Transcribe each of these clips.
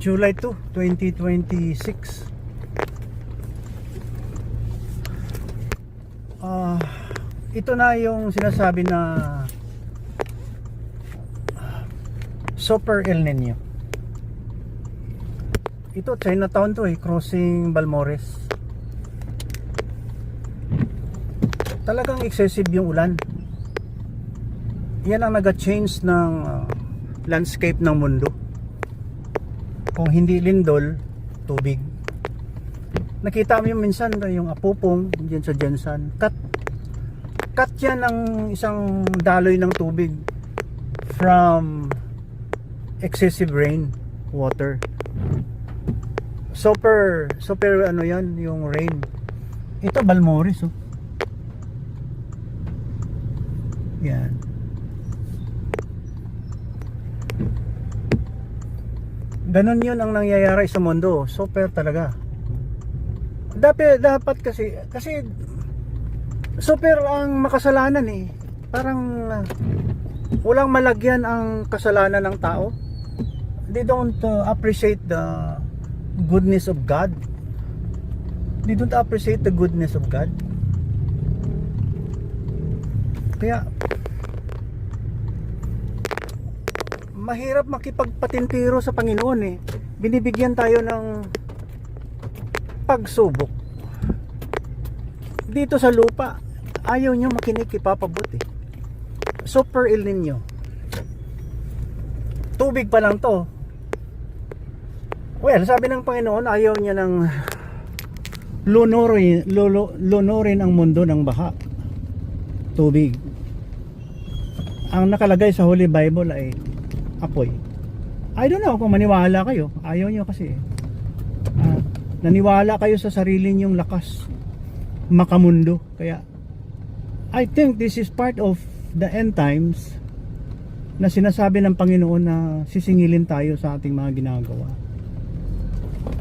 July 2, 2026. Ito na yung sinasabi na Super El Nino. Ito Chinatown to crossing Balmores. Talagang excessive yung ulan. Yan ang nag-change ng landscape ng mundo. Kung hindi lindol, tubig. Nakita mo yung minsan yung apupong diyan sa Jensan. Cut yan ang isang daloy ng tubig from excessive rain water. Super ano yan yung rain. Ito Balmores yan. Ganon yun ang nangyayari sa mundo. Super talaga. Dapat kasi super ang makasalanan parang walang malagyan ang kasalanan ng tao. They don't appreciate the goodness of God. They don't appreciate the goodness of God. Kaya mahirap makipagpatintiro sa Panginoon Binibigyan tayo ng pagsubok. Dito sa lupa, ayaw nyo makinig, ipapabuti. Super El Nino. Tubig pa lang to. Well, sabi ng Panginoon, ayaw niya ng lunurin ang mundo ng baha. Tubig. Ang nakalagay sa Holy Bible ay apoy. I don't know kung maniwala kayo. Ayaw nyo kasi naniwala kayo sa sarili nyong lakas makamundo. Kaya I think this is part of the end times na sinasabi ng Panginoon na sisingilin tayo sa ating mga ginagawa.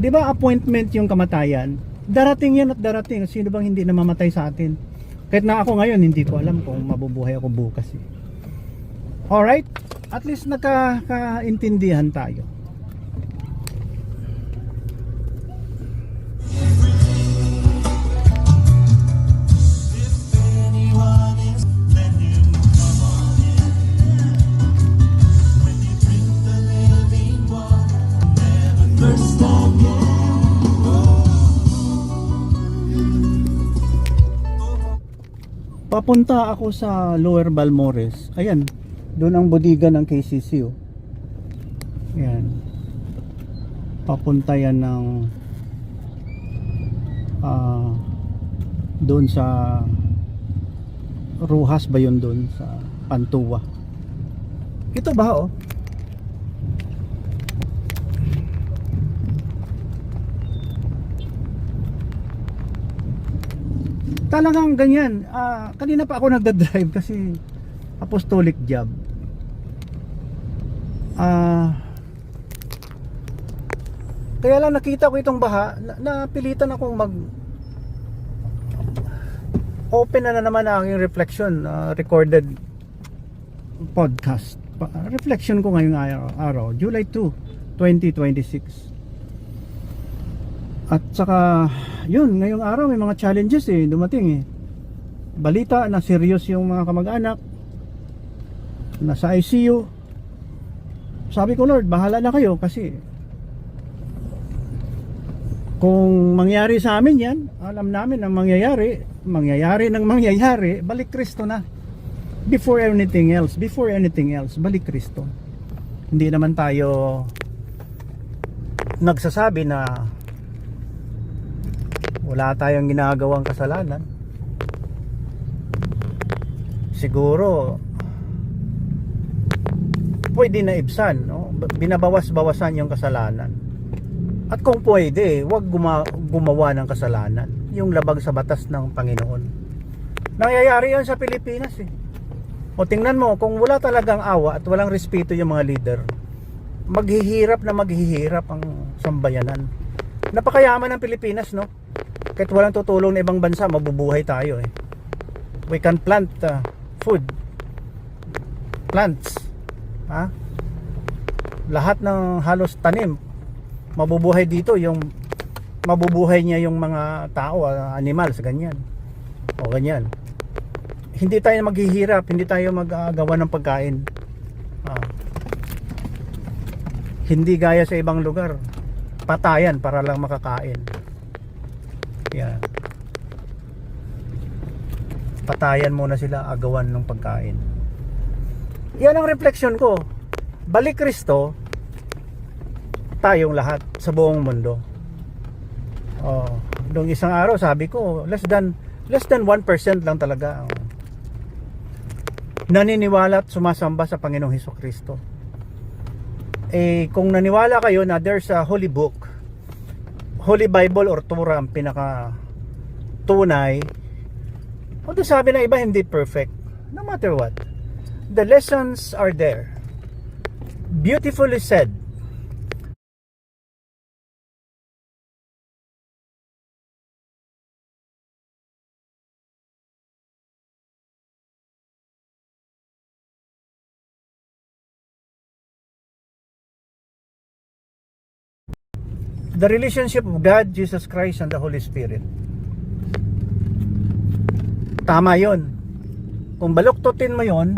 Di ba appointment yung kamatayan? Darating yan at darating. Sino bang hindi namamatay sa atin? Kahit na ako ngayon hindi ko alam kung mabubuhay ako bukas Alright? At least nagkakaintindihan tayo. Papunta ako sa Lower Balmores. Ayan, doon ang bodega ng KCC Ayan. Papunta yan ng doon sa Ruhas ba yun doon sa Pantua. Ito ba talagang ganyan. Kanina pa ako nagdadrive kasi apostolic job. Kaya lang nakita ko itong baha, napilitan akong open na naman ang aking reflection, recorded podcast. Reflection ko ngayong araw, July 2, 2026. At saka yun, ngayong araw may mga challenges dumating balita na serious yung mga kamag-anak nasa ICU. Sabi ko, Lord, bahala na kayo kasi kung mangyari sa amin yan, alam namin ang mangyayari ng mangyayari, balik Kristo na. Before anything else, balik Kristo. Hindi naman tayo nagsasabi na wala tayong ginagawang kasalanan. Siguro pwede na ibsan, binabawas-bawasan yung kasalanan. At kung pwede, wag gumawa ng kasalanan, yung labag sa batas ng Panginoon. Nangyayari yan sa Pilipinas O tingnan mo, kung wala talagang awa at walang respeto yung mga leader, maghihirap ang sambayanan. Napakayaman ng Pilipinas, kahit walang tutulong na ibang bansa, mabubuhay tayo We can plant food, plants, lahat ng halos tanim mabubuhay dito, yung mabubuhay niya yung mga tao, animals, ganyan. O ganyan. Hindi tayo maghihirap, hindi tayo magagawa ng pagkain. Hindi gaya sa ibang lugar. Patayan para lang makakain. Yan. Patayan muna sila, agawan ng pagkain. Yan ang refleksyon ko. Balik Kristo, tayong lahat sa buong mundo. Nung isang araw sabi ko, less than 1% lang talaga ang naniniwala at sumasamba sa Panginoong Hesukristo. Kung naniwala kayo na there's a holy book, Holy Bible or Torah ang pinaka tunay, although sabi na iba hindi perfect, no matter what, the lessons are there. Beautifully said. The relationship of God, Jesus Christ, and the Holy Spirit. Tama yon. Kung baluktutin mo yon,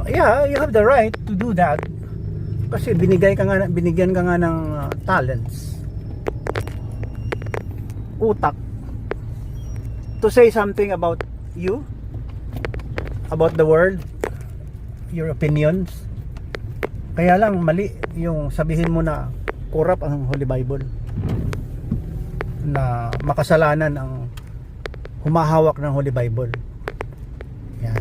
yeah, you have the right to do that. Kasi binigyan ka nga ng talents, utak, to say something about you, about the world, your opinions. Kaya lang mali yung sabihin mo na corrupt ang Holy Bible, na makasalanan ang humahawak ng Holy Bible. Yan.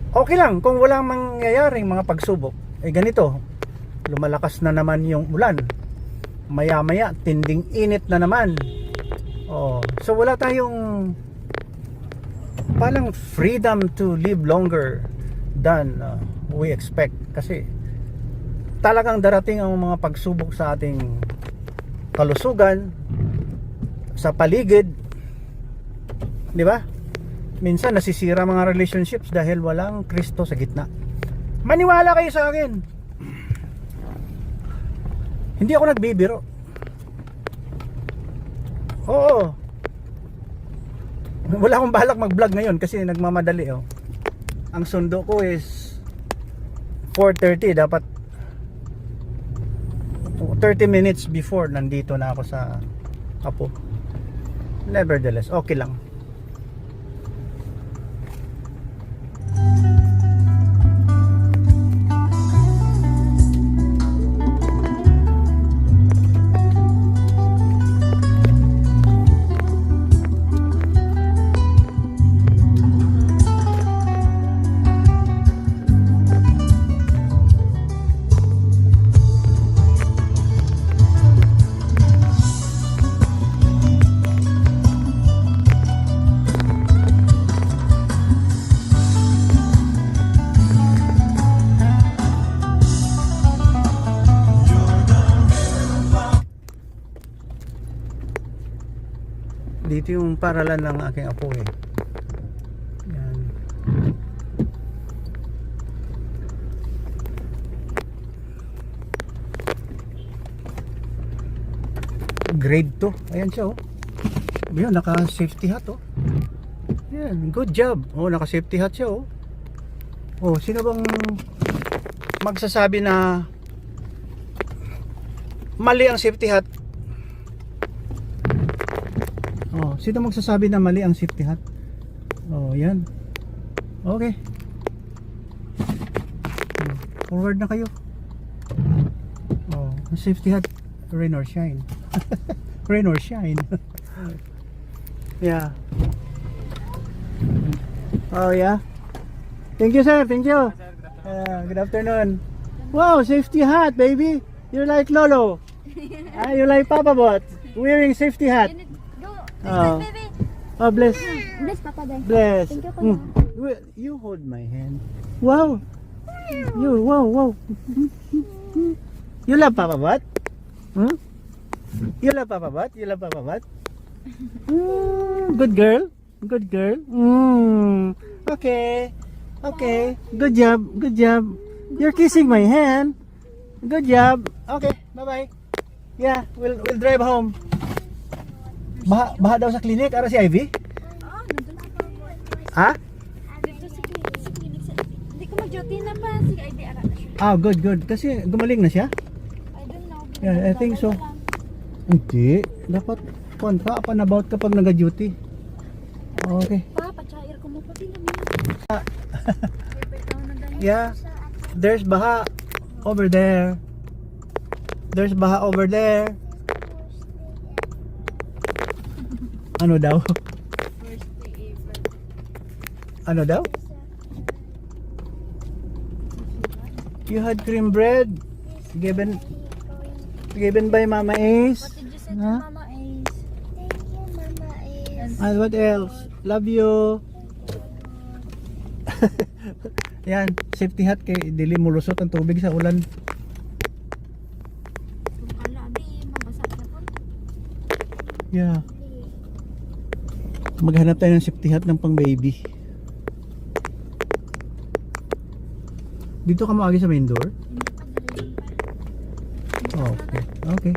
Okay lang kung walang mangyayaring mga pagsubok. Ganito, lumalakas na naman yung ulan, maya-maya tinding init na naman. So wala tayong parang freedom to live longer than we expect, kasi talagang darating ang mga pagsubok sa ating kalusugan, sa paligid, di ba? Minsan nasisira mga relationships dahil walang Kristo sa gitna. Maniwala kayo sa akin, hindi ako nagbibiro. Oo, wala akong balak mag-vlog ngayon kasi nagmamadali. Ang sundo ko is 4:30, dapat 30 minutes before nandito na ako sa Apo. Nevertheless, okay lang. Dito yung paralan ng aking apo Yan. Grade 2. Ayan siya Ayan, naka safety hat Yan, good job. Naka safety hat siya sino bang magsasabi na mali ang safety hat? Sino magsasabi na mali ang safety hat? Yan. Okay. Forward na kayo. Safety hat, rain or shine. Rain or shine. Yeah. Yeah. Thank you, sir. Thank you. Good afternoon. Wow, safety hat, baby. You're like Lolo. You like Papa Bot. Wearing safety hat. Baby. Bless. Bless, Papa Day. Bless. Thank you, Papa. You hold my hand. Wow. Wow. You love Papa Bot? You love Papa Bot? You love Papa Bot? Good girl. Good girl. Okay. Good job. Good job. You're kissing my hand. Good job. Okay, bye-bye. Yeah, we'll drive home. Baha daw sa clinic, ara si Ivy? Oo, nandun ako. Ha? Dito sa clinic sa hindi ko mag-duty na pa. Sige, ID ara na siya. Ah, good. Kasi gumaling na siya? I don't know. Yeah, I think so. Hindi. Dapat kuwan ka, panabout kapag nag-duty. Okay. Pa, pa-chair ko mo pati naman. Yeah. There's baha over there. There's baha over there. Ano daw? First day ever. Ano daw? You had cream bread given by Mama Ace. What did you say to Huh? Mama Ace? Thank you, Mama Ace. And what else? Love you. Yan, safety hat kay dili mo lusot ang tubig sa ulan. Kung ala, di, mabasa na po. Yeah. Maghanap tayo ng safety hat ng pang baby. Dito ka maagi sa main door? Hindi pa, dali pa. Oh, okay. Okay.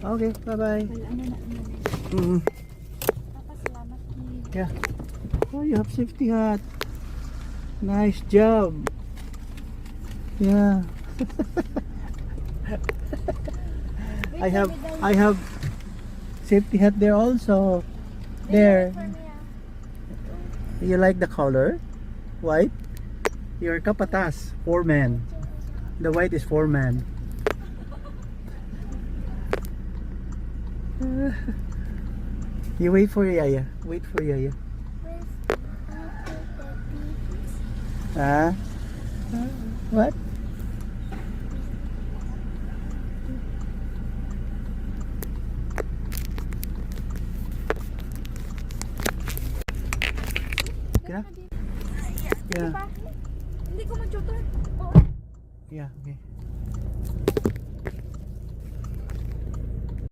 Okay, bye-bye. Wala na na. Papa, salamat. Yeah. Oh, you have safety hat. Nice job. Yeah. I have safety hat there also. There. You like the color? White? Your kapatas, foreman. The white is foreman. You wait for Yaya. Wait for Yaya. Ah? What? Kaya? Yeah. Hindi ko mag-tutor. Oo. Yeah, okay.